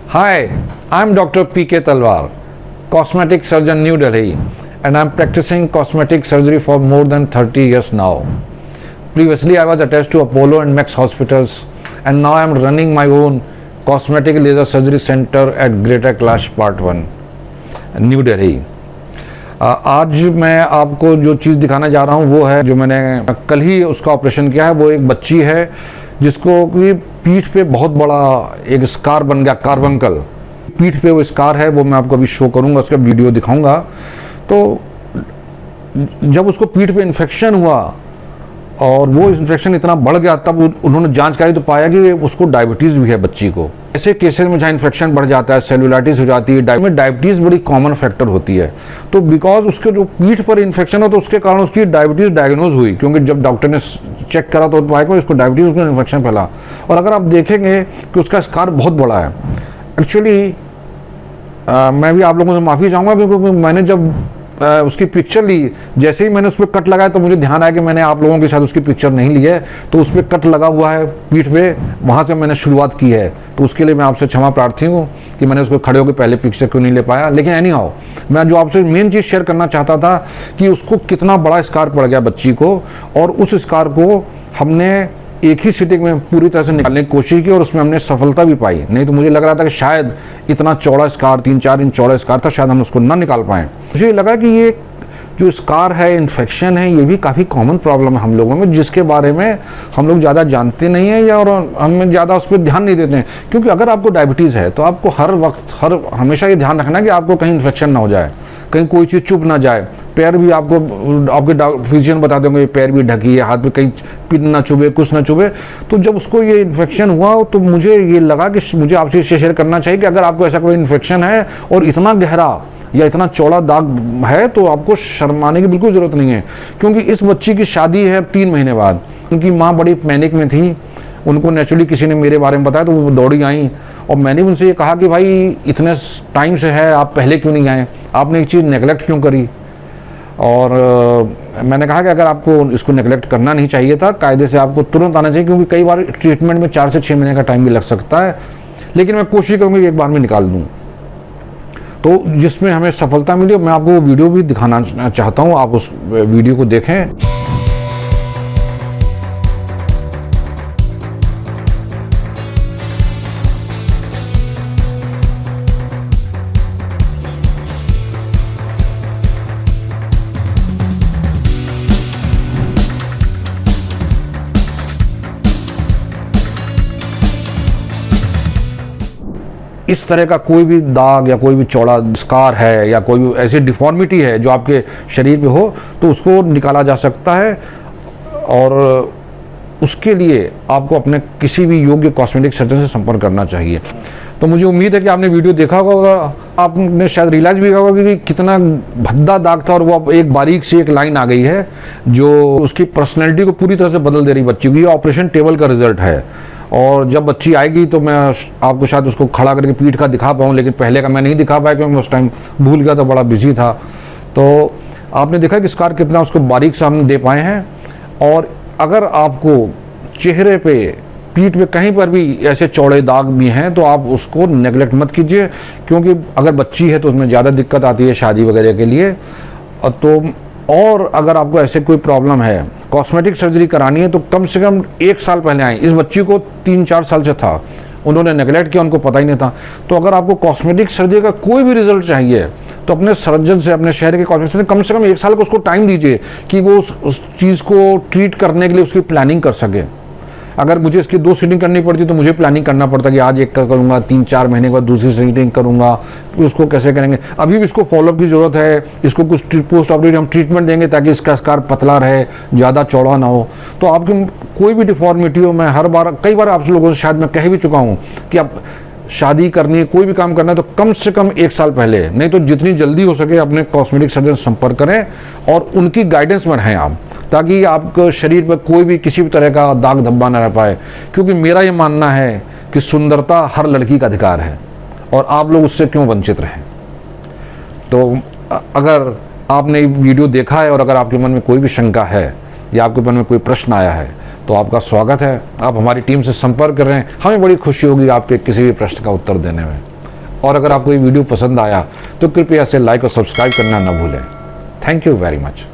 Hi, I'm Dr. P.K. Talwar, cosmetic surgeon, New Delhi, and I'm practicing cosmetic surgery for more than 30 years now. Previously, I was attached to Apollo and Max hospitals, and now I'm running my own cosmetic laser surgery center at Greater Kailash Part 1, New Delhi. आज मैं आपको जो चीज़ दिखाना जा रहा हूँ वो है जो मैंने कल ही उसका ऑपरेशन किया है। वो एक बच्ची है जिसको कि पीठ पे बहुत बड़ा एक स्कार बन गया, कार्बंकल पीठ पे वो स्कार है। वो मैं आपको अभी शो करूँगा, उसका वीडियो दिखाऊंगा। तो जब उसको पीठ पे इन्फेक्शन हुआ और वो इन्फेक्शन इतना बढ़ गया, तब उन्होंने जांच कराई तो पाया कि उसको डायबिटीज़ भी है बच्ची को। ऐसे केसेस में जहाँ इन्फेक्शन बढ़ जाता है, सेलुलाइटिस हो जाती है, डायबिटीज़ बड़ी कॉमन फैक्टर होती है। तो बिकॉज उसके जो पीठ पर इन्फेक्शन हो तो उसके कारण उसकी डायबिटीज़ डायग्नोज हुई, क्योंकि जब डॉक्टर ने चेक करा तो पाया कि उसको डायबिटीज़ उसको इन्फेक्शन फैला। और अगर आप देखेंगे कि उसका स्कार बहुत बड़ा है। एक्चुअली मैं भी आप लोगों से माफ़ी चाहूँगा, क्योंकि मैंने जब उसकी पिक्चर ली, जैसे ही मैंने उस पर कट लगाया तो मुझे ध्यान आया कि मैंने आप लोगों के साथ उसकी पिक्चर नहीं ली है। तो उस पर कट लगा हुआ है पीठ पे, वहाँ से मैंने शुरुआत की है। तो उसके लिए मैं आपसे क्षमा प्रार्थी हूँ कि मैंने उसको खड़े होकर पहले पिक्चर क्यों नहीं ले पाया। लेकिन एनी हाउ, मैं जो आपसे मेन चीज़ शेयर करना चाहता था कि उसको कितना बड़ा स्कार पड़ गया बच्ची को, और उस स्कार को हमने एक ही सिटिंग में पूरी तरह से निकालने की कोशिश की और उसमें हमने सफलता भी पाई। नहीं तो मुझे लग रहा था कि शायद इतना चौड़ा स्कार, 3-4 इंच चौड़ा स्कार था, शायद हम उसको ना निकाल पाएँ। मुझे लगा कि ये जो स्कार है, इन्फेक्शन है, ये भी काफ़ी कॉमन प्रॉब्लम है हम लोगों में, जिसके बारे में हम लोग ज़्यादा जानते नहीं हैं या और हम ज़्यादा उस पर ध्यान नहीं देते हैं। क्योंकि अगर आपको डायबिटीज़ है तो आपको हर वक्त हमेशा ये ध्यान रखना है कि आपको कहीं इन्फेक्शन ना हो जाए, कहीं कोई चीज़ चुभ ना जाए। पैर भी आपको आपके फिजिशियन बता देंगे पैर भी ढकी है, हाथ में कहीं पिन ना चुभे, कुछ ना चुभे। तो जब उसको ये इन्फेक्शन हुआ तो मुझे ये लगा कि मुझे आपसे शेयर करना चाहिए कि अगर आपको ऐसा कोई इन्फेक्शन है और इतना गहरा या इतना चौड़ा दाग है तो आपको शर्माने की बिल्कुल ज़रूरत नहीं है। क्योंकि इस बच्ची की शादी है 3 महीने बाद। उनकी माँ बड़ी पैनिक में थी, उनको नेचुरली किसी ने मेरे बारे में बताया तो वो दौड़ी आई और मैंने उनसे ये कहा कि भाई इतने टाइम से है, आप पहले क्यों नहीं आए, आपने एक चीज़ नेगलेक्ट क्यों करी। और मैंने कहा कि अगर आपको इसको नेगलेक्ट करना नहीं चाहिए था, कायदे से आपको तुरंत आना चाहिए, क्योंकि कई बार ट्रीटमेंट में 4 से 6 महीने का टाइम भी लग सकता है। लेकिन मैं कोशिश करूँगी कि एक बार में निकाल दूँ, तो जिसमें हमें सफलता मिली। मैं आपको वो वीडियो भी दिखाना चाहता हूँ, आप उस वीडियो को देखें। इस तरह का कोई भी दाग या कोई भी चौड़ा स्कार है या कोई भी ऐसी डिफॉर्मिटी है जो आपके शरीर पे हो तो उसको निकाला जा सकता है। और उसके लिए आपको अपने किसी भी योग्य कॉस्मेटिक सर्जन से संपर्क करना चाहिए। तो मुझे उम्मीद है कि आपने वीडियो देखा होगा, आपने शायद रियलाइज़ भी किया होगा कि कितना भद्दा दाग था और वो अब एक बारीक सी एक लाइन आ गई है जो उसकी पर्सनैलिटी को पूरी तरह से बदल दे रही बच्ची को। ये ऑपरेशन टेबल का रिजल्ट है। और जब बच्ची आएगी तो मैं आपको शायद उसको खड़ा करके पीठ का दिखा पाऊँ, लेकिन पहले का मैं नहीं दिखा पाया क्योंकि मैं उस टाइम भूल गया था, बड़ा बिजी था। तो आपने देखा कि स्कार कितना उसको बारीक से हम दे पाए हैं। और अगर आपको चेहरे पे, पीठ पे कहीं पर भी ऐसे चौड़े दाग भी हैं तो आप उसको नेगलेक्ट मत कीजिए, क्योंकि अगर बच्ची है तो उसमें ज़्यादा दिक्कत आती है शादी वगैरह के लिए। तो और अगर आपको ऐसे कोई प्रॉब्लम है, कॉस्मेटिक सर्जरी करानी है, तो कम से कम 1 साल पहले आए। इस बच्ची को 3-4 साल से था, उन्होंने नेगलेक्ट किया, उनको पता ही नहीं था। तो अगर आपको कॉस्मेटिक सर्जरी का कोई भी रिजल्ट चाहिए तो अपने सर्जन से, अपने शहर के कॉस्मेटिक सर्जन कम से कम 1 साल को उसको टाइम दीजिए कि वो उस चीज़ को ट्रीट करने के लिए उसकी प्लानिंग कर सके। अगर मुझे इसकी 2 सीटिंग करनी पड़ती तो मुझे प्लानिंग करना पड़ता कि आज एक करूँगा, 3-4 महीने के बाद दूसरी सीटिंग करूँगा, उसको कैसे करेंगे। अभी भी इसको फॉलोअप की ज़रूरत है, इसको कुछ पोस्ट ऑपरेटिव हम ट्रीटमेंट देंगे ताकि इसका स्कार पतला रहे, ज़्यादा चौड़ा ना हो। तो आपकी कोई भी डिफॉर्मिटी हो, मैं कई बार आप लोगों से शायद मैं कह भी चुका हूँ कि आप शादी करनी है, कोई भी काम करना है तो कम से कम 1 साल पहले, नहीं तो जितनी जल्दी हो सके अपने कॉस्मेटिक सर्जन से संपर्क करें और उनकी गाइडेंस में रहें आप, ताकि आपके शरीर पर कोई भी किसी भी तरह का दाग धब्बा न रह पाए। क्योंकि मेरा ये मानना है कि सुंदरता हर लड़की का अधिकार है और आप लोग उससे क्यों वंचित रहें। तो अगर आपने वीडियो देखा है और अगर आपके मन में कोई भी शंका है या आपके मन में कोई प्रश्न आया है तो आपका स्वागत है, आप हमारी टीम से संपर्क कर रहे हैं। हमें बड़ी खुशी होगी आपके किसी भी प्रश्न का उत्तर देने में। और अगर आपको ये वीडियो पसंद आया तो कृपया इसे लाइक और सब्सक्राइब करना न भूलें। Thank you very much.